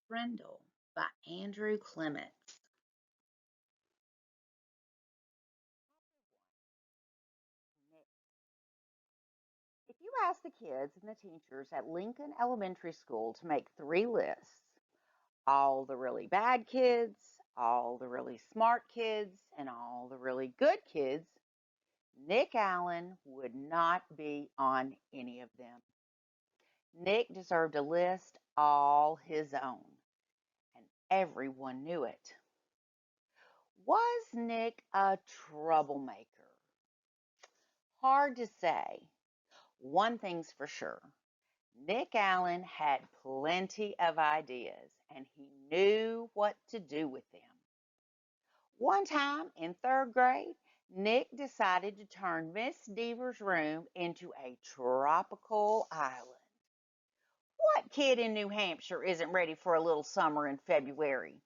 Frindle by Andrew Clements. If you ask the kids and the teachers at Lincoln Elementary School to make three lists, all the really bad kids, all the really smart kids, and all the really good kids, Nick Allen would not be on any of them. Nick deserved a list all his own, and everyone knew it. Was Nick a troublemaker? Hard to say. One thing's for sure. Nick Allen had plenty of ideas and he knew what to do with them. One time in third grade, Nick decided to turn Miss Deaver's room into a tropical island. What kid in New Hampshire isn't ready for a little summer in February?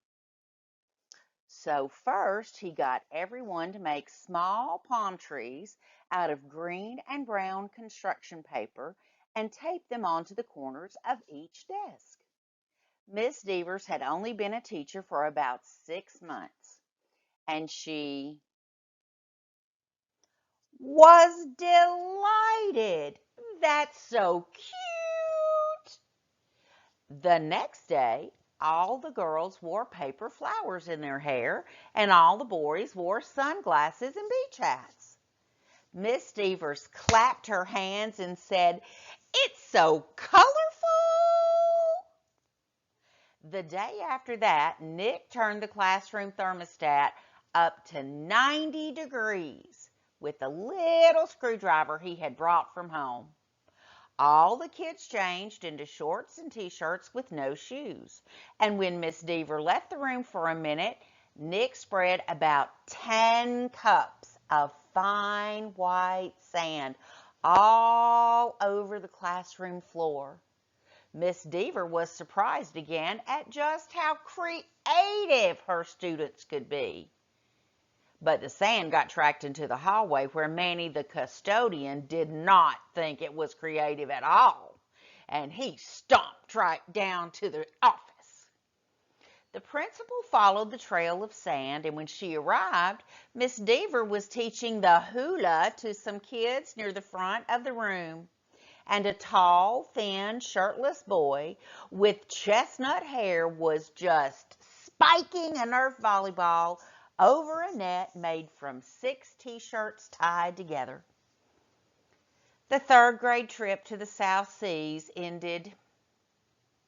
So first, he got everyone to make small palm trees out of green and brown construction paper and tape them onto the corners of each desk. Miss Devers had only been a teacher for about 6 months, and she was delighted. That's so cute. The next day, all the girls wore paper flowers in their hair, and all the boys wore sunglasses and beach hats. Miss Devers clapped her hands and said, "It's so colorful." The day after that, Nick turned the classroom thermostat up to 90 degrees with a little screwdriver he had brought from home. All the kids changed into shorts and t-shirts with no shoes. And when Miss Deaver left the room for a minute, Nick spread about 10 cups of fine white sand all over the classroom floor. Miss Deaver was surprised again at just how creative her students could be. But the sand got tracked into the hallway where Manny the custodian did not think it was creative at all, and he stomped right down to the office. The principal followed the trail of sand, and when she arrived, Miss Deaver was teaching the hula to some kids near the front of the room. And a tall, thin, shirtless boy with chestnut hair was just spiking a Nerf volleyball over a net made from 6 t-shirts tied together. The third grade trip to the South Seas ended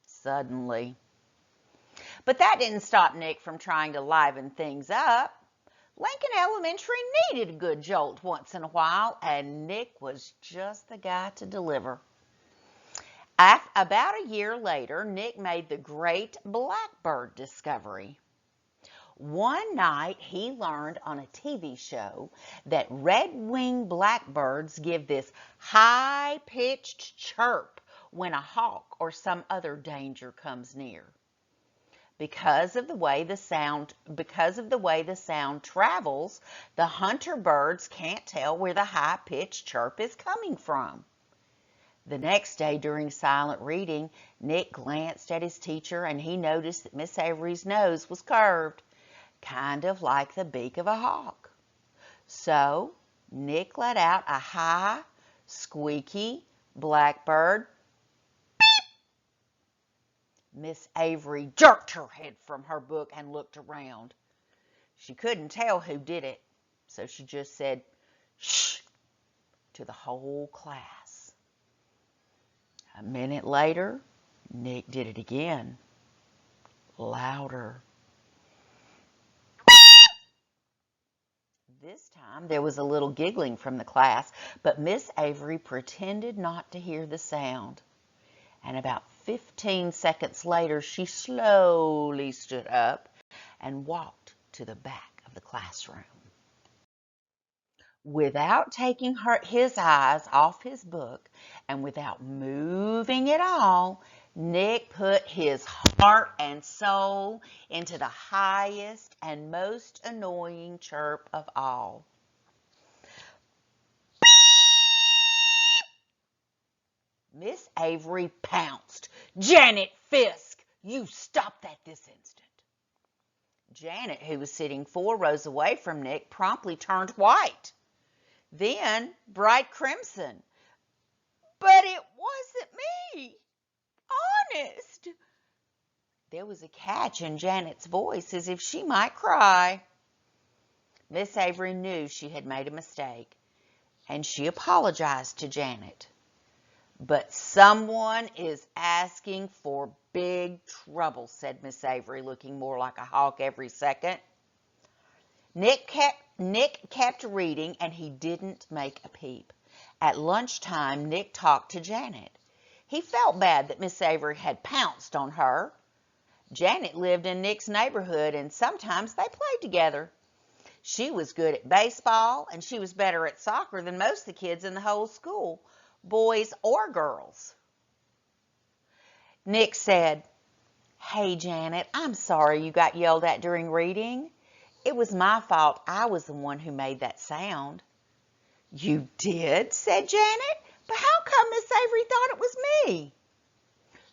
suddenly. But that didn't stop Nick from trying to liven things up. Lincoln Elementary needed a good jolt once in a while, and Nick was just the guy to deliver. About a year later, Nick made the great blackbird discovery. One night, he learned on a TV show that red-winged blackbirds give this high-pitched chirp when a hawk or some other danger comes near. Because of the way the sound travels, the hunter birds can't tell where the high-pitched chirp is coming from. The next day during silent reading, Nick glanced at his teacher and he noticed that Miss Avery's nose was curved, kind of like the beak of a hawk. So Nick let out a high, squeaky blackbird. Miss Avery jerked her head from her book and looked around. She couldn't tell who did it, so she just said, "Shh," to the whole class. A minute later, Nick did it again, louder. This time there was a little giggling from the class, but Miss Avery pretended not to hear the sound. And about 15 seconds later, she slowly stood up and walked to the back of the classroom. Without taking his eyes off his book and without moving at all, Nick put his heart and soul into the highest and most annoying chirp of all. Miss Avery pounced. "Janet Fisk, You stop that this instant." Janet, who was sitting 4 rows away from Nick, promptly turned white, then bright crimson. "But it wasn't me. Honest." There was a catch in Janet's voice, as if she might cry. Miss Avery knew she had made a mistake, and she apologized to Janet. "But someone is asking for big trouble," said Miss Avery, looking more like a hawk every second. Nick kept reading, and he didn't make a peep. At lunchtime, Nick talked to Janet. He felt bad that Miss Avery had pounced on her. Janet lived in Nick's neighborhood, and sometimes they played together. She was good at baseball, and she was better at soccer than most of the kids in the whole school, boys or girls. Nick said, "Hey, Janet, I'm sorry you got yelled at during reading. It was my fault. I was the one who made that sound." "You did?" said Janet. "But how come Miss Avery thought it was me?"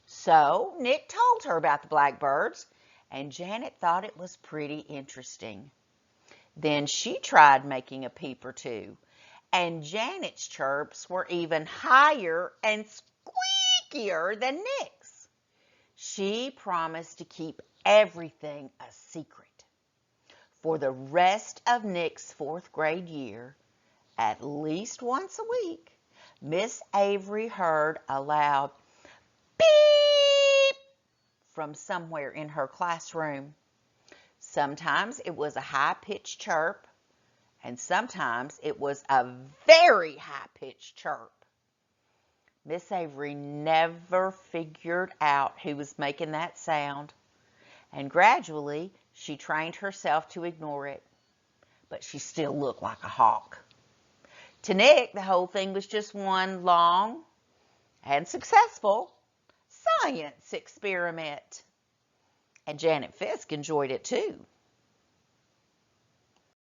So Nick told her about the blackbirds, and Janet thought it was pretty interesting. Then she tried making a peep or two, and Janet's chirps were even higher and squeakier than Nick's. She promised to keep everything a secret. For the rest of Nick's 4th-grade year, at least once a week, Miss Avery heard a loud beep from somewhere in her classroom. Sometimes it was a high-pitched chirp, and sometimes it was a very high-pitched chirp. Miss Avery never figured out who was making that sound, and gradually she trained herself to ignore it, but she still looked like a hawk. To Nick, the whole thing was just one long and successful science experiment. And Janet Fisk enjoyed it too.